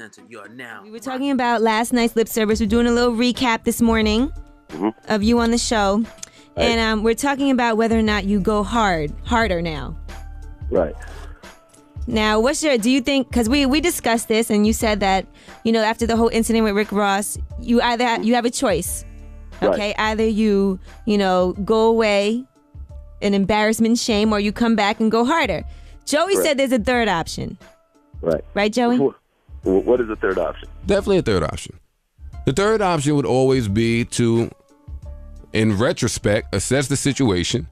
Uncensored. You are now. We were talking about last night's lip service. We're doing a little recap this morning of you on the show. Right. And we're talking about whether or not you go harder now. Right. Now, do you think, because we discussed this and you said that, after the whole incident with Rick Ross, you have a choice. Okay. Right. Either you go away in embarrassment and shame, or you come back and go harder. Joey said there's a third option. Right. Right, Joey? What is the third option? Definitely a third option. The third option would always be to, in retrospect, assess the situation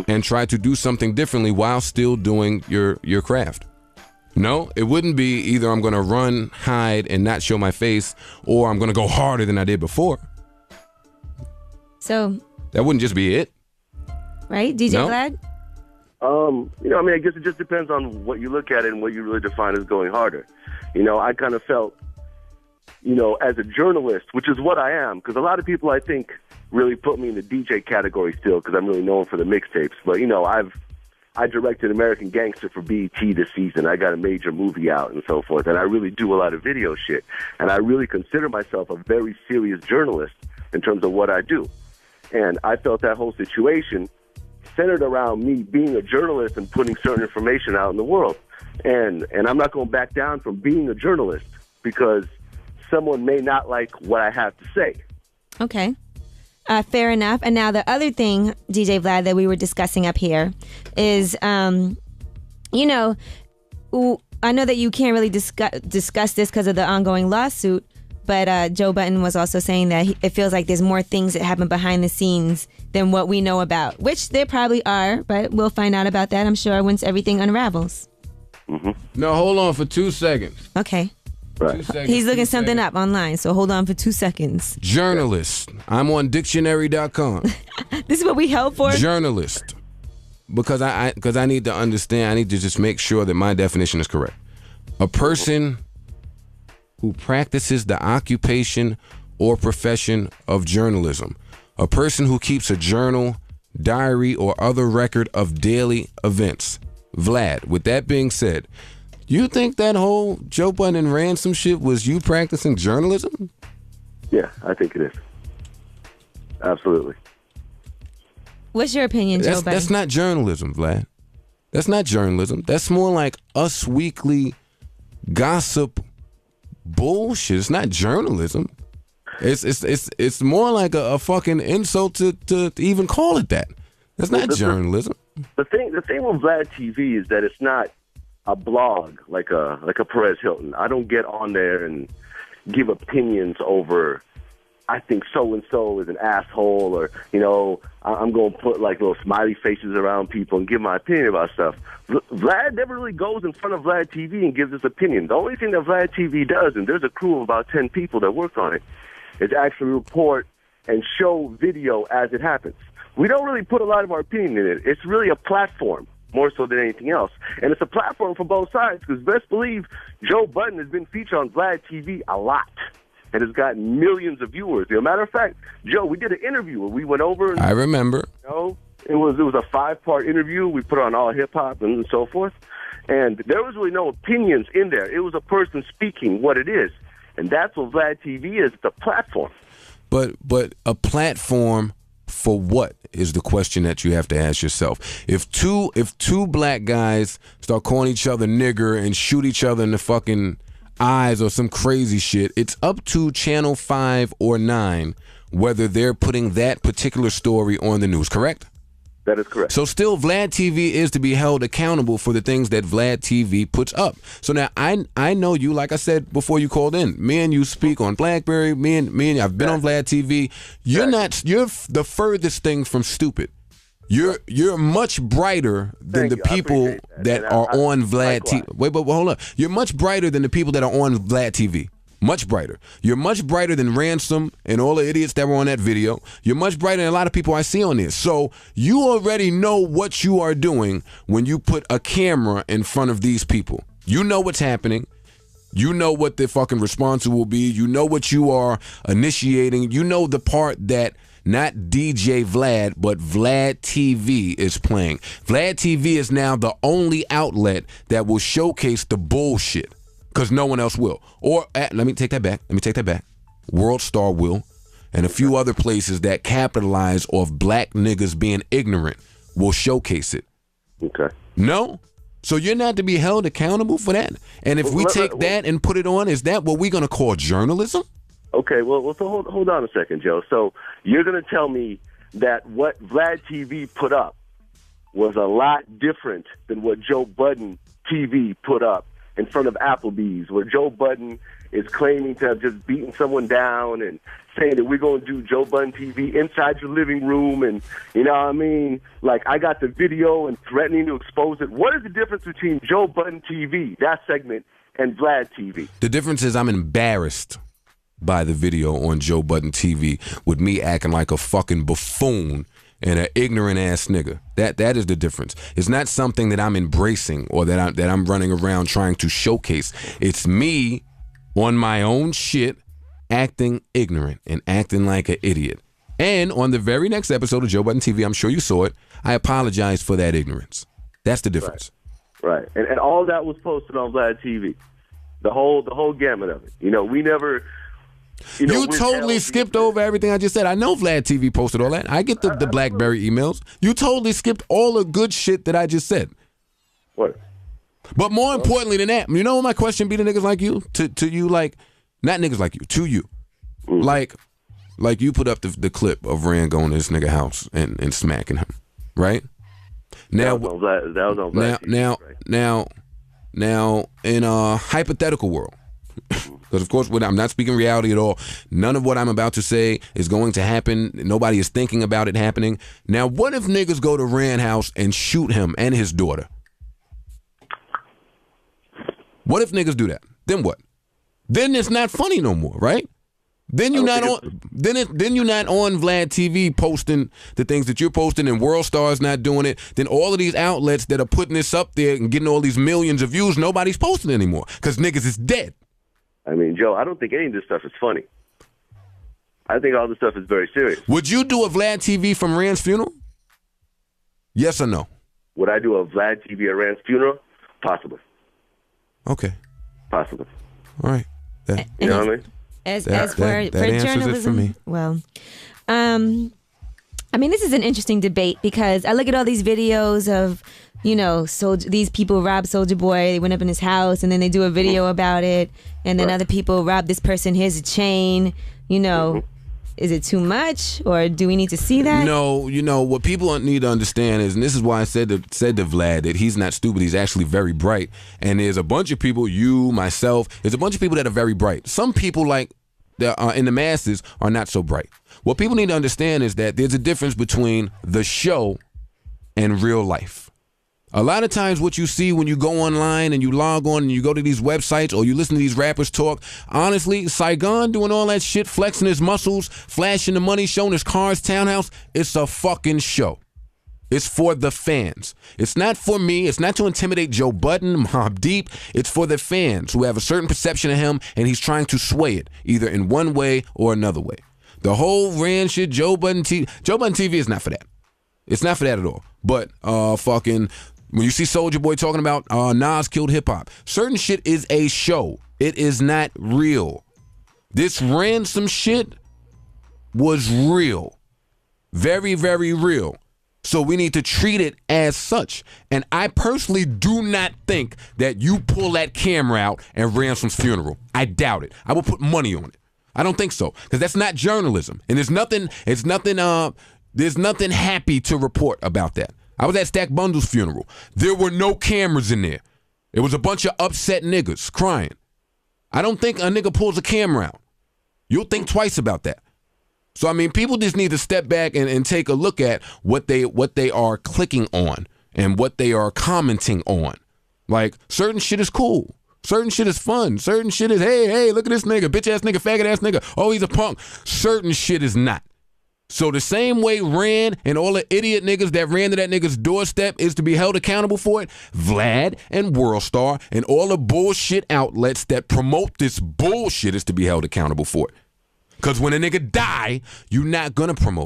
and try to do something differently while still doing your craft. No, it wouldn't be either I'm going to run, hide, and not show my face, or I'm going to go harder than I did before. So that wouldn't just be it. Right? DJ Vlad? I guess it just depends on what you look at it and what you really define as going harder. I kind of felt, as a journalist, which is what I am, because a lot of people, I think, really put me in the DJ category still, because I'm really known for the mixtapes. But, I directed American Gangster for BET this season. I got a major movie out and so forth, and I really do a lot of video shit. And I really consider myself a very serious journalist in terms of what I do. And I felt that whole situation centered around me being a journalist and putting certain information out in the world. And I'm not going to back down from being a journalist because someone may not like what I have to say. Okay. Fair enough. And now the other thing, DJ Vlad, that we were discussing up here is, I know that you can't really discuss this because of the ongoing lawsuit, but Joe Buddens was also saying that it feels like there's more things that happen behind the scenes than what we know about, which there probably are, but we'll find out about that, I'm sure, once everything unravels. No, hold on for 2 seconds. Okay. Right. 2 seconds, He's looking something up online, so hold on for 2 seconds. Journalist. I'm on dictionary.com. This is what we held for? Journalist. Because I need to understand, I need to just make sure that my definition is correct. A person who practices the occupation or profession of journalism. A person who keeps a journal, diary, or other record of daily events. Vlad, with that being said, you think that whole Joe Budden ransom shit was you practicing journalism? Yeah, I think it is. Absolutely. What's your opinion, Joe Budden? That's not journalism, Vlad. That's not journalism. That's more like Us Weekly gossip bullshit. It's not journalism. It's more like a fucking insult to even call it that. That's not journalism. The thing with Vlad TV is that it's not a blog like a Perez Hilton. I don't get on there and give opinions over, I think so-and-so is an asshole, or, I'm going to put like little smiley faces around people and give my opinion about stuff. Vlad never really goes in front of Vlad TV and gives his opinion. The only thing that Vlad TV does, and there's a crew of about 10 people that work on it, is actually report and show video as it happens. We don't really put a lot of our opinion in it. It's really a platform, more so than anything else. And it's a platform for both sides, because best believe Joe Budden has been featured on Vlad TV a lot and has gotten millions of viewers. As a matter of fact, Joe, we did an interview where we went over. And, I remember. It was a 5-part interview. We put it on All Hip Hop and so forth. And there was really no opinions in there. It was a person speaking what it is. And that's what Vlad TV is. It's a platform. But a platform for what is the question that you have to ask yourself. If two black guys start calling each other nigger and shoot each other in the fucking eyes or some crazy shit, it's up to Channel 5 or 9 whether they're putting that particular story on the news, correct? That is correct. So still, Vlad TV is to be held accountable for the things that Vlad TV puts up. So now I know you, like I said before you called in, me and you speak on BlackBerry, me and I've been on Vlad TV. You're the furthest thing from stupid. You're much brighter than the people that are on Vlad TV. Wait, but hold up. You're much brighter than the people that are on Vlad TV. Much brighter. You're much brighter than Ransom and all the idiots that were on that video. You're much brighter than a lot of people I see on this. So you already know what you are doing when you put a camera in front of these people. You know what's happening. You know what the fucking response will be. You know what you are initiating. You know the part that not DJ Vlad, but Vlad TV is playing. Vlad TV is now the only outlet that will showcase the bullshit. because no one else will. Or let me take that back. World Star will, and a few other places that capitalize off black niggas being ignorant will showcase it. Okay. No? So you're not to be held accountable for that? And if we take that and put it on, is that what we're going to call journalism? Okay, well so hold on a second, Joe. So you're going to tell me that what Vlad TV put up was a lot different than what Joe Budden TV put up in front of Applebee's, where Joe Budden is claiming to have just beaten someone down and saying that we're going to do Joe Budden TV inside your living room, and you know what I mean? Like, I got the video and threatening to expose it. What is the difference between Joe Budden TV, that segment, and Vlad TV? The difference is I'm embarrassed by the video on Joe Budden TV with me acting like a fucking buffoon and an ignorant ass nigga. That is the difference. It's not something that I'm embracing or that I'm running around trying to showcase. It's me on my own shit acting ignorant and acting like an idiot. And on the very next episode of Joe Budden TV, I'm sure you saw it, I apologize for that ignorance. That's the difference. Right. And all that was posted on Vlad TV. The whole gamut of it. You know, we never... You totally skipped over everything I just said. I know Vlad TV posted all that. I get the BlackBerry emails. You totally skipped all the good shit that I just said. What? But more importantly than that, you know what my question be to niggas like you? To you, like, not niggas like you, to you. Like you put up the clip of Rand going to this nigga house and smacking him, right? Now, that was on Vlad TV, right? Now, in a hypothetical world, because, of course, I'm not speaking reality at all. None of what I'm about to say is going to happen. Nobody is thinking about it happening. Now, what if niggas go to Rand's house and shoot him and his daughter? What if niggas do that? Then what? Then it's not funny no more, right? Then you're not on. Then you're not on Vlad TV posting the things that you're posting, and World Star's not doing it. Then all of these outlets that are putting this up there and getting all these millions of views, nobody's posting anymore because niggas is dead. I mean, Joe, I don't think any of this stuff is funny. I think all this stuff is very serious. Would you do a Vlad TV from Rand's funeral? Yes or no? Would I do a Vlad TV at Rand's funeral? Possibly. Okay. Possibly. All right. You know what I mean? As for journalism, it for me. Well, I mean, this is an interesting debate because I look at all these videos of, you know, these people robbed Soulja Boy. They went up in his house and then they do a video about it. And then other people robbed this person. Here's a chain. You know, is it too much or do we need to see that? No, you know, what people need to understand is, and this is why I said to Vlad that he's not stupid. He's actually very bright. And there's a bunch of people, you, myself, there's a bunch of people that are very bright. Some people, like, in the masses, are not so bright. What people need to understand is that there's a difference between the show and real life. A lot of times what you see when you go online and you log on and you go to these websites or you listen to these rappers talk, honestly, Saigon doing all that shit, flexing his muscles, flashing the money, showing his cars, townhouse, it's a fucking show. It's for the fans. It's not for me. It's not to intimidate Joe Budden, Mobb Deep. It's for the fans who have a certain perception of him and he's trying to sway it either in one way or another way. The whole Rand shit, Joe Budden TV is not for that. It's not for that at all. But fucking... when you see Soulja Boy talking about Nas killed hip-hop, certain shit is a show. It is not real. This ransom shit was real. Very, very real. So we need to treat it as such. And I personally do not think that you pull that camera out at Ransom's funeral. I doubt it. I will put money on it. I don't think so. Because that's not journalism. And there's nothing happy to report about that. I was at Stack Bundle's funeral. There were no cameras in there. It was a bunch of upset niggas crying. I don't think a nigga pulls a camera out. You'll think twice about that. So, I mean, people just need to step back and take a look at what they are clicking on and what they are commenting on. Like, certain shit is cool. Certain shit is fun. Certain shit is, hey, look at this nigga, bitch-ass nigga, faggot-ass nigga. Oh, he's a punk. Certain shit is not. So the same way Rand and all the idiot niggas that ran to that nigga's doorstep is to be held accountable for it, Vlad and Worldstar and all the bullshit outlets that promote this bullshit is to be held accountable for it. Because when a nigga die, you're not going to promote